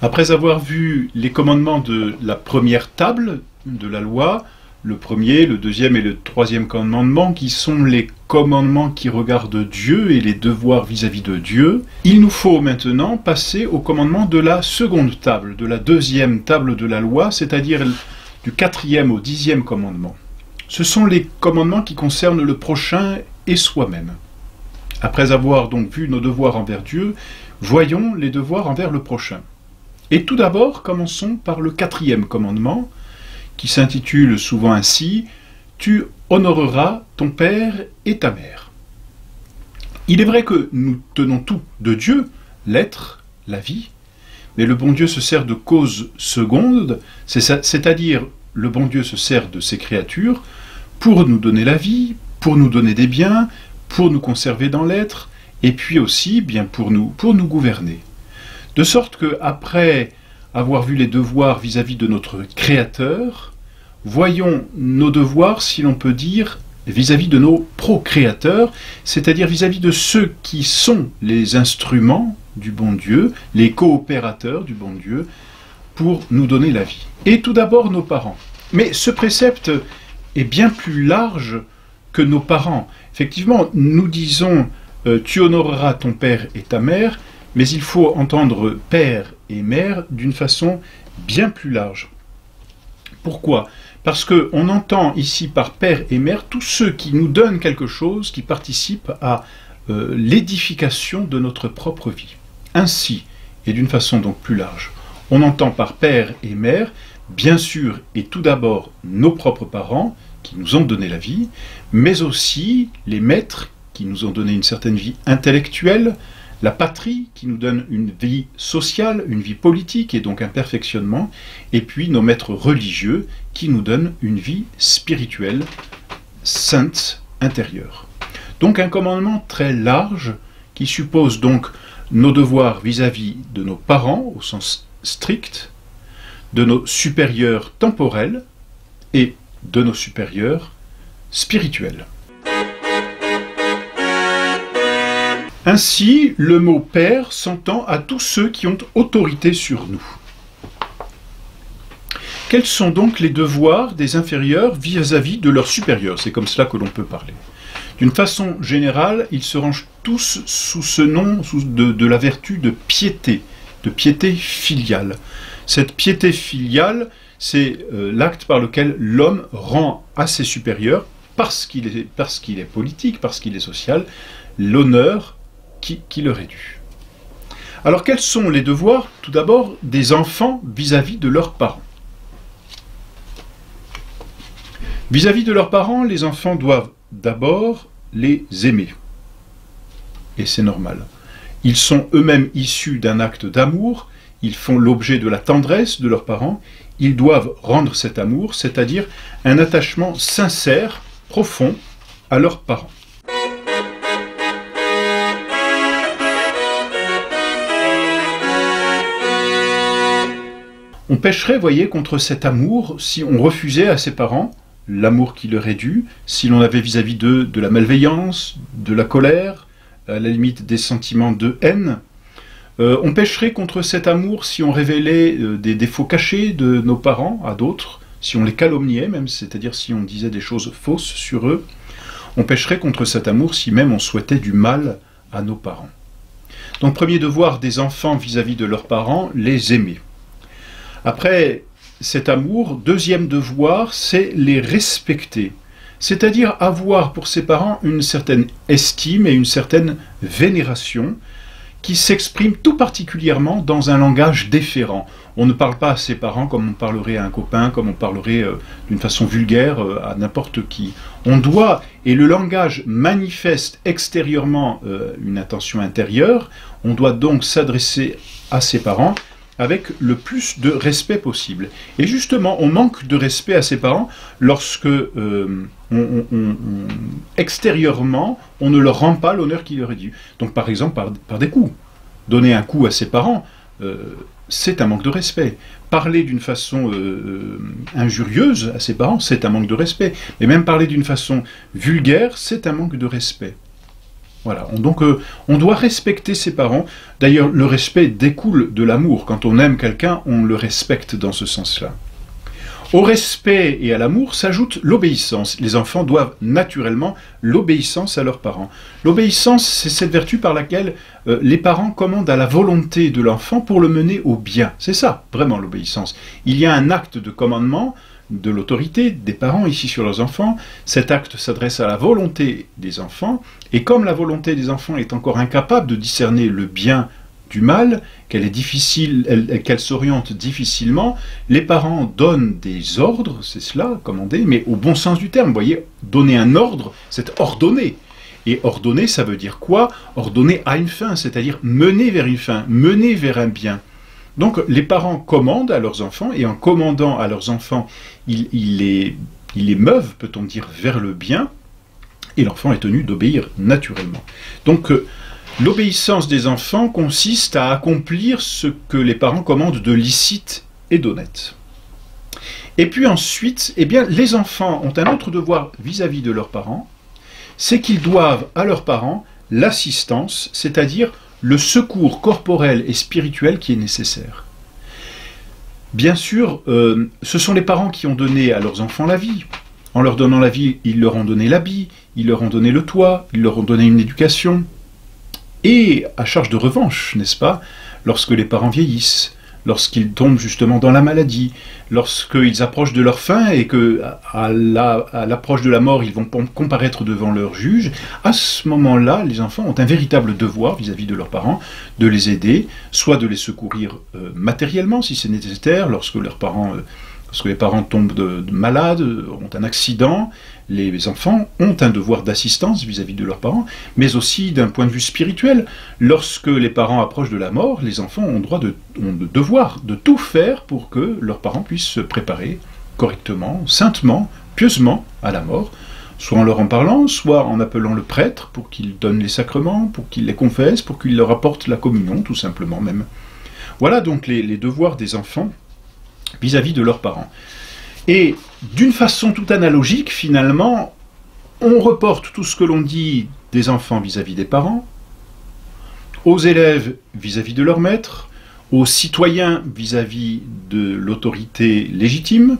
Après avoir vu les commandements de la première table de la loi, le premier, le deuxième et le troisième commandement, qui sont les commandements qui regardent Dieu et les devoirs vis-à-vis de Dieu, il nous faut maintenant passer au commandement de la seconde table, de la deuxième table de la loi, c'est-à-dire du 4e au 10e commandement. Ce sont les commandements qui concernent le prochain et soi-même. Après avoir donc vu nos devoirs envers Dieu, voyons les devoirs envers le prochain. Et tout d'abord, commençons par le 4e commandement, qui s'intitule souvent ainsi « Tu honoreras ton père et ta mère ». Il est vrai que nous tenons tout de Dieu, l'être, la vie, mais le bon Dieu se sert de cause seconde, c'est-à-dire le bon Dieu se sert de ses créatures pour nous donner la vie, pour nous donner des biens, pour nous conserver dans l'être, et puis aussi bien pour nous gouverner. De sorte que, après avoir vu les devoirs vis-à-vis de notre Créateur, voyons nos devoirs, si l'on peut dire, vis-à-vis de nos procréateurs, c'est-à-dire vis-à-vis de ceux qui sont les instruments du bon Dieu, les coopérateurs du bon Dieu, pour nous donner la vie. Et tout d'abord nos parents. Mais ce précepte est bien plus large que nos parents. Effectivement, nous disons « tu honoreras ton père et ta mère », mais il faut entendre père et mère d'une façon bien plus large. Pourquoi? Parce qu'on entend ici par père et mère tous ceux qui nous donnent quelque chose, qui participent à l'édification de notre propre vie. Ainsi, et d'une façon donc plus large, on entend par père et mère, bien sûr et tout d'abord nos propres parents, qui nous ont donné la vie, mais aussi les maîtres qui nous ont donné une certaine vie intellectuelle, la patrie qui nous donne une vie sociale, une vie politique et donc un perfectionnement, et puis nos maîtres religieux qui nous donnent une vie spirituelle, sainte, intérieure. Donc un commandement très large qui suppose donc nos devoirs vis-à-vis de nos parents au sens strict, de nos supérieurs temporels et de nos supérieurs spirituels. Ainsi, le mot « père » s'entend à tous ceux qui ont autorité sur nous. Quels sont donc les devoirs des inférieurs vis-à-vis de leurs supérieurs? C'est comme cela que l'on peut parler. D'une façon générale, ils se rangent tous sous ce nom de la vertu de piété filiale. Cette piété filiale, c'est l'acte par lequel l'homme rend à ses supérieurs, parce qu'il est politique, parce qu'il est social, l'honneur qui leur est dû. Alors quels sont les devoirs, tout d'abord, des enfants vis-à-vis de leurs parents? Vis-à-vis de leurs parents, les enfants doivent d'abord les aimer. Et c'est normal. Ils sont eux-mêmes issus d'un acte d'amour, ils font l'objet de la tendresse de leurs parents, ils doivent rendre cet amour, c'est-à-dire un attachement sincère, profond, à leurs parents. On pécherait, voyez, contre cet amour si on refusait à ses parents l'amour qui leur est dû, si l'on avait vis-à-vis d'eux de la malveillance, de la colère, à la limite des sentiments de haine. On pécherait contre cet amour si on révélait des défauts cachés de nos parents à d'autres, si on les calomniait même, c'est-à-dire si on disait des choses fausses sur eux. On pécherait contre cet amour si même on souhaitait du mal à nos parents. Donc premier devoir des enfants vis-à-vis de leurs parents, les aimer. Après cet amour, deuxième devoir, c'est les respecter. C'est-à-dire avoir pour ses parents une certaine estime et une certaine vénération qui s'exprime tout particulièrement dans un langage déférent. On ne parle pas à ses parents comme on parlerait à un copain, comme on parlerait d'une façon vulgaire à n'importe qui. On doit, et le langage manifeste extérieurement une intention intérieure, on doit donc s'adresser à ses parents avec le plus de respect possible. Et justement, on manque de respect à ses parents lorsque extérieurement, on ne leur rend pas l'honneur qui leur est dû. Donc par exemple, par des coups. Donner un coup à ses parents, c'est un manque de respect. Parler d'une façon injurieuse à ses parents, c'est un manque de respect. Et même parler d'une façon vulgaire, c'est un manque de respect. Voilà. Donc on doit respecter ses parents. D'ailleurs, le respect découle de l'amour. Quand on aime quelqu'un, on le respecte dans ce sens-là. Au respect et à l'amour s'ajoute l'obéissance. Les enfants doivent naturellement l'obéissance à leurs parents. L'obéissance, c'est cette vertu par laquelle les parents commandent à la volonté de l'enfant pour le mener au bien. C'est ça, vraiment, l'obéissance. Il y a un acte de commandement de l'autorité des parents ici sur leurs enfants. Cet acte s'adresse à la volonté des enfants, et comme la volonté des enfants est encore incapable de discerner le bien du mal, qu'elle est difficile, qu'elle s'oriente difficilement, les parents donnent des ordres, c'est cela, commander, mais au bon sens du terme. Vous voyez, donner un ordre, c'est ordonner. Et ordonner, ça veut dire quoi? Ordonner à une fin, c'est-à-dire mener vers une fin, mener vers un bien. Donc les parents commandent à leurs enfants, et en commandant à leurs enfants, ils les meuvent, peut-on dire, vers le bien, et l'enfant est tenu d'obéir naturellement. Donc l'obéissance des enfants consiste à accomplir ce que les parents commandent de licite et d'honnête. Et puis ensuite, eh bien, les enfants ont un autre devoir vis-à-vis de leurs parents, c'est qu'ils doivent à leurs parents l'assistance, c'est-à-dire le secours corporel et spirituel qui est nécessaire. Bien sûr, ce sont les parents qui ont donné à leurs enfants la vie. En leur donnant la vie, ils leur ont donné l'habit, ils leur ont donné le toit, ils leur ont donné une éducation. Et à charge de revanche, n'est-ce pas, lorsque les parents vieillissent, lorsqu'ils tombent justement dans la maladie, lorsqu'ils approchent de leur fin et qu'à l'approche de la mort, ils vont comparaître devant leur juge, à ce moment-là, les enfants ont un véritable devoir vis-à-vis de leurs parents de les aider, soit de les secourir matériellement si c'est nécessaire, lorsque les parents tombent de malades, ont un accident, les enfants ont un devoir d'assistance vis-à-vis de leurs parents, mais aussi d'un point de vue spirituel. Lorsque les parents approchent de la mort, les enfants ont le devoir de tout faire pour que leurs parents puissent se préparer correctement, saintement, pieusement à la mort, soit en leur en parlant, soit en appelant le prêtre pour qu'il donne les sacrements, pour qu'il les confesse, pour qu'il leur apporte la communion, tout simplement même. Voilà donc les devoirs des enfants vis-à-vis de leurs parents. Et d'une façon tout analogique, finalement, on reporte tout ce que l'on dit des enfants vis-à-vis des parents, aux élèves vis-à-vis de leur maître, aux citoyens vis-à-vis de l'autorité légitime,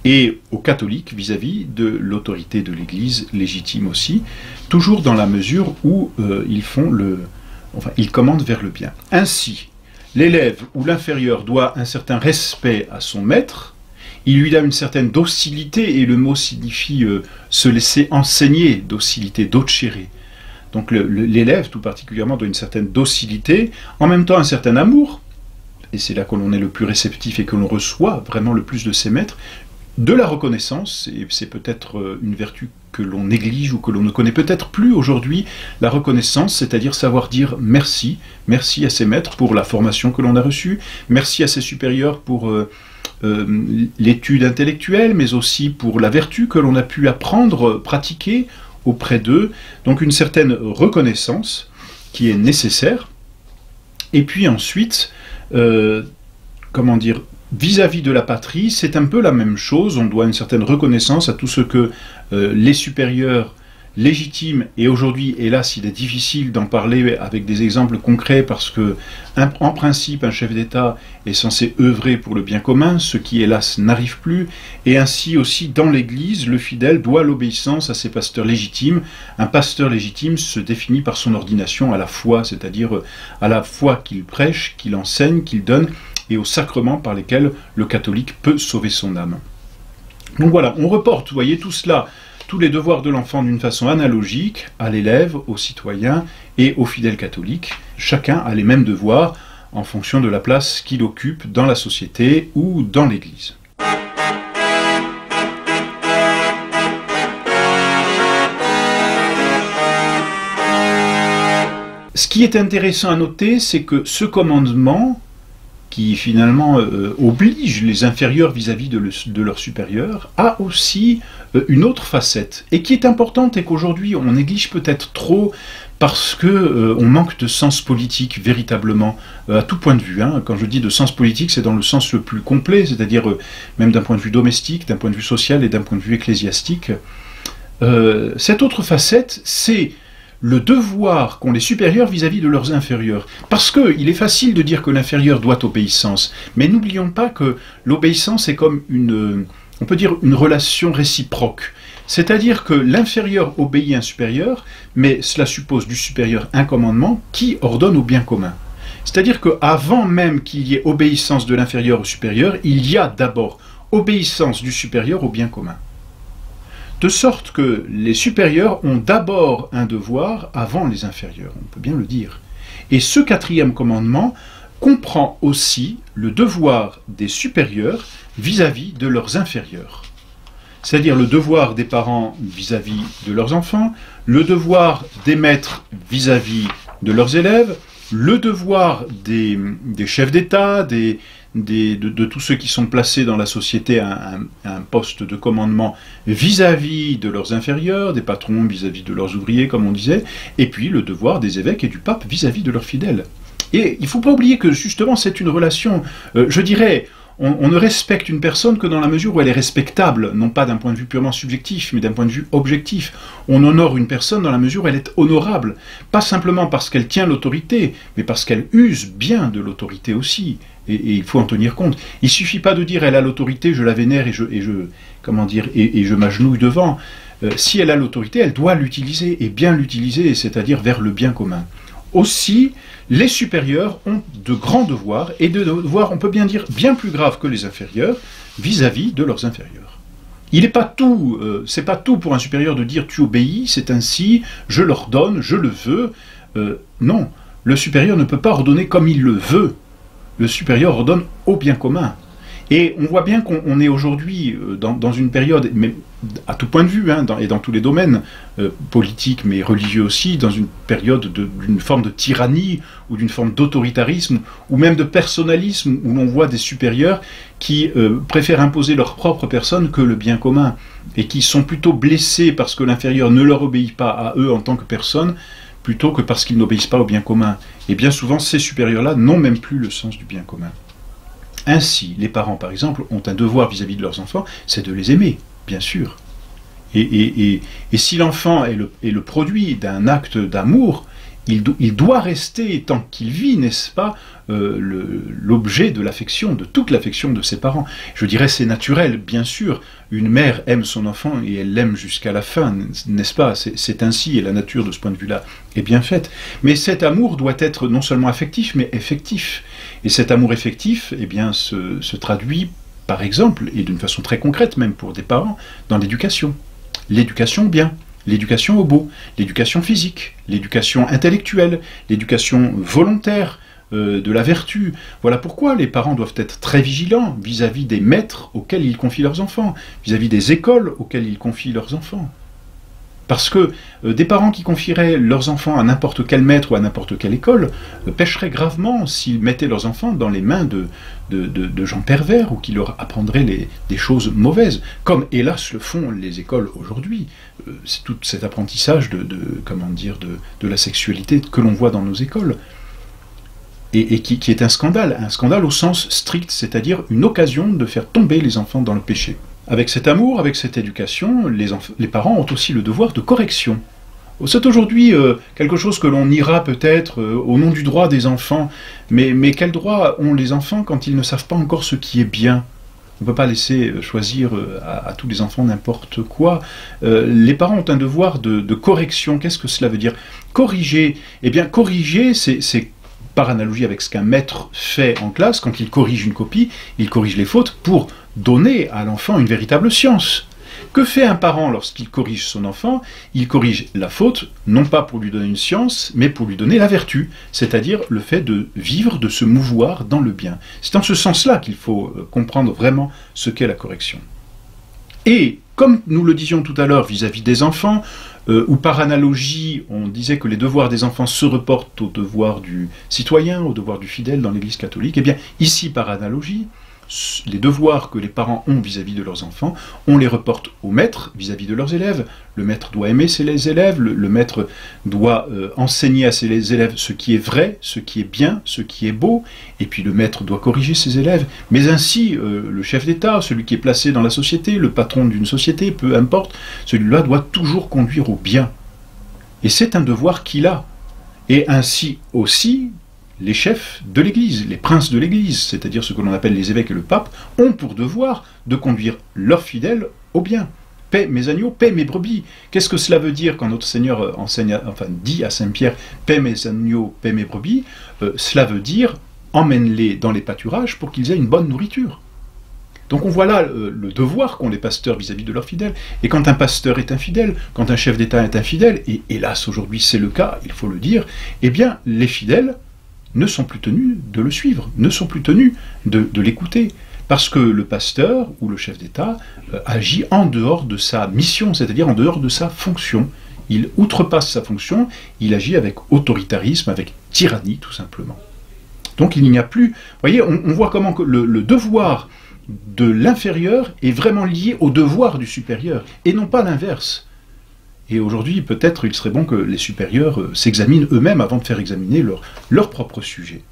et aux catholiques vis-à-vis de l'autorité de l'Église légitime aussi, toujours dans la mesure où ils commandent vers le bien. Ainsi, l'élève ou l'inférieur doit un certain respect à son maître, il lui donne une certaine docilité, et le mot signifie se laisser enseigner, docilité, docere. Donc l'élève, tout particulièrement, doit une certaine docilité, en même temps un certain amour, et c'est là que l'on est le plus réceptif et que l'on reçoit vraiment le plus de ses maîtres, de la reconnaissance, et c'est peut-être une vertu que l'on néglige ou que l'on ne connaît peut-être plus aujourd'hui, la reconnaissance, c'est-à-dire savoir dire merci, merci à ses maîtres pour la formation que l'on a reçue, merci à ses supérieurs pour l'étude intellectuelle, mais aussi pour la vertu que l'on a pu apprendre, pratiquer auprès d'eux, donc une certaine reconnaissance qui est nécessaire. Et puis ensuite, vis-à-vis de la patrie, c'est un peu la même chose, on doit une certaine reconnaissance à tout ce que les supérieurs légitimes, et aujourd'hui, hélas, il est difficile d'en parler avec des exemples concrets parce que, en principe, un chef d'État est censé œuvrer pour le bien commun, ce qui, hélas, n'arrive plus, et ainsi aussi, dans l'Église, le fidèle doit l'obéissance à ses pasteurs légitimes. Un pasteur légitime se définit par son ordination à la foi, c'est-à-dire à la foi qu'il prêche, qu'il enseigne, qu'il donne, et aux sacrements par lesquels le catholique peut sauver son âme. Donc voilà, on reporte, vous voyez, tout cela, tous les devoirs de l'enfant d'une façon analogique à l'élève, au citoyen et au fidèle catholique. Chacun a les mêmes devoirs en fonction de la place qu'il occupe dans la société ou dans l'Église. Ce qui est intéressant à noter, c'est que ce commandement, qui finalement oblige les inférieurs vis-à-vis de leurs supérieurs, a aussi une autre facette, et qui est importante et qu'aujourd'hui on néglige peut-être trop parce que on manque de sens politique véritablement, à tout point de vue. Quand je dis de sens politique, c'est dans le sens le plus complet, c'est-à-dire même d'un point de vue domestique, d'un point de vue social et d'un point de vue ecclésiastique. Cette autre facette, c'est le devoir qu'ont les supérieurs vis-à-vis de leurs inférieurs. Parce qu'il est facile de dire que l'inférieur doit obéissance, mais n'oublions pas que l'obéissance est comme on peut dire une relation réciproque. C'est-à-dire que l'inférieur obéit à un supérieur, mais cela suppose du supérieur un commandement qui ordonne au bien commun. C'est-à-dire qu'avant même qu'il y ait obéissance de l'inférieur au supérieur, il y a d'abord obéissance du supérieur au bien commun. De sorte que les supérieurs ont d'abord un devoir avant les inférieurs, on peut bien le dire. Et ce quatrième commandement comprend aussi le devoir des supérieurs vis-à-vis de leurs inférieurs. C'est-à-dire le devoir des parents vis-à-vis de leurs enfants, le devoir des maîtres vis-à-vis de leurs élèves, le devoir des chefs d'État, de tous ceux qui sont placés dans la société à un poste de commandement vis-à-vis de leurs inférieurs, des patrons vis-à-vis de leurs ouvriers, comme on disait, et puis le devoir des évêques et du pape vis-à-vis de leurs fidèles. Et il ne faut pas oublier que justement c'est une relation, je dirais, on ne respecte une personne que dans la mesure où elle est respectable, non pas d'un point de vue purement subjectif, mais d'un point de vue objectif. On honore une personne dans la mesure où elle est honorable, pas simplement parce qu'elle tient l'autorité, mais parce qu'elle use bien de l'autorité aussi. Et il faut en tenir compte. Il ne suffit pas de dire elle a l'autorité, je la vénère et je m'agenouille devant. Si elle a l'autorité, elle doit l'utiliser, et bien l'utiliser, c'est-à-dire vers le bien commun. Aussi, les supérieurs ont de grands devoirs, et de devoirs, on peut bien dire, bien plus graves que les inférieurs, vis-à-vis de leurs inférieurs. Il n'est pas tout, c'est pas tout pour un supérieur de dire tu obéis, c'est ainsi, je l'ordonne, je le veux. Non, le supérieur ne peut pas ordonner comme il le veut. Le supérieur ordonne au bien commun. Et on voit bien qu'on est aujourd'hui dans une période, mais à tout point de vue, et dans tous les domaines, politiques mais religieux aussi, dans une période d'une forme de tyrannie ou d'une forme d'autoritarisme ou même de personnalisme où l'on voit des supérieurs qui préfèrent imposer leur propre personne que le bien commun et qui sont plutôt blessés parce que l'inférieur ne leur obéit pas à eux en tant que personne plutôt que parce qu'ils n'obéissent pas au bien commun. Et bien souvent, ces supérieurs-là n'ont même plus le sens du bien commun. Ainsi, les parents, par exemple, ont un devoir vis-à-vis de leurs enfants, c'est de les aimer, bien sûr. Et si l'enfant est le produit d'un acte d'amour, il doit rester, tant qu'il vit, n'est-ce pas, l'objet de l'affection, de toute l'affection de ses parents. Je dirais c'est naturel, bien sûr. Une mère aime son enfant et elle l'aime jusqu'à la fin, n'est-ce pas? C'est ainsi, et la nature de ce point de vue-là est bien faite. Mais cet amour doit être non seulement affectif, mais effectif. Et cet amour effectif, eh bien, se traduit, par exemple, et d'une façon très concrète même pour des parents, dans l'éducation. L'éducation au bien, l'éducation au beau, l'éducation physique, l'éducation intellectuelle, l'éducation volontaire, de la vertu. Voilà pourquoi les parents doivent être très vigilants vis-à-vis des maîtres auxquels ils confient leurs enfants, vis-à-vis des écoles auxquelles ils confient leurs enfants. Parce que des parents qui confieraient leurs enfants à n'importe quel maître ou à n'importe quelle école pêcheraient gravement s'ils mettaient leurs enfants dans les mains de gens pervers ou qui leur apprendraient des choses mauvaises, comme hélas le font les écoles aujourd'hui. C'est tout cet apprentissage de la sexualité que l'on voit dans nos écoles. Et qui est un scandale au sens strict, c'est-à-dire une occasion de faire tomber les enfants dans le péché. Avec cet amour, avec cette éducation, les parents ont aussi le devoir de correction. C'est aujourd'hui quelque chose que l'on ira peut-être au nom du droit des enfants, mais quel droit ont les enfants quand ils ne savent pas encore ce qui est bien? On ne peut pas laisser choisir à tous les enfants n'importe quoi. Les parents ont un devoir de correction. Qu'est-ce que cela veut dire? Corriger. Eh bien, corriger, c'est par analogie avec ce qu'un maître fait en classe, quand il corrige une copie, il corrige les fautes pour donner à l'enfant une véritable science. Que fait un parent lorsqu'il corrige son enfant? Il corrige la faute, non pas pour lui donner une science, mais pour lui donner la vertu, c'est-à-dire le fait de vivre, de se mouvoir dans le bien. C'est en ce sens-là qu'il faut comprendre vraiment ce qu'est la correction. Et, comme nous le disions tout à l'heure vis-à-vis des enfants, ou par analogie, on disait que les devoirs des enfants se reportent aux devoirs du citoyen, aux devoirs du fidèle dans l'Église catholique, et bien ici, par analogie, les devoirs que les parents ont vis-à-vis de leurs enfants, on les reporte aux maîtres vis-à-vis de leurs élèves. Le maître doit aimer ses élèves, le maître doit enseigner à ses élèves ce qui est vrai, ce qui est bien, ce qui est beau, et puis le maître doit corriger ses élèves. Mais ainsi, le chef d'État, celui qui est placé dans la société, le patron d'une société, peu importe, celui-là doit toujours conduire au bien. Et c'est un devoir qu'il a. Et ainsi aussi, les chefs de l'Église, les princes de l'Église, c'est-à-dire ce que l'on appelle les évêques et le pape, ont pour devoir de conduire leurs fidèles au bien. Paix mes agneaux, paix mes brebis. Qu'est-ce que cela veut dire quand notre Seigneur dit à Saint Pierre, paix mes agneaux, paix mes brebis? Cela veut dire, emmène-les dans les pâturages pour qu'ils aient une bonne nourriture. Donc on voit là le devoir qu'ont les pasteurs vis-à-vis de leurs fidèles. Et quand un pasteur est infidèle, quand un chef d'État est infidèle, et hélas aujourd'hui c'est le cas, il faut le dire, eh bien les fidèles ne sont plus tenus de le suivre, ne sont plus tenus de l'écouter. Parce que le pasteur ou le chef d'État agit en dehors de sa mission, c'est-à-dire en dehors de sa fonction. Il outrepasse sa fonction, il agit avec autoritarisme, avec tyrannie tout simplement. Donc il n'y a plus... Vous voyez, on voit comment que le devoir de l'inférieur est vraiment lié au devoir du supérieur, et non pas l'inverse. Et aujourd'hui, peut-être, il serait bon que les supérieurs s'examinent eux-mêmes avant de faire examiner leur propre sujet.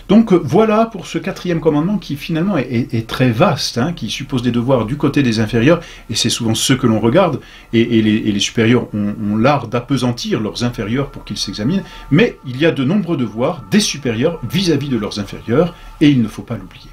Donc voilà pour ce 4e commandement qui finalement est très vaste, hein, qui suppose des devoirs du côté des inférieurs, et c'est souvent ceux que l'on regarde, et les supérieurs ont l'art d'appesantir leurs inférieurs pour qu'ils s'examinent, mais il y a de nombreux devoirs des supérieurs vis-à-vis de leurs inférieurs, et il ne faut pas l'oublier.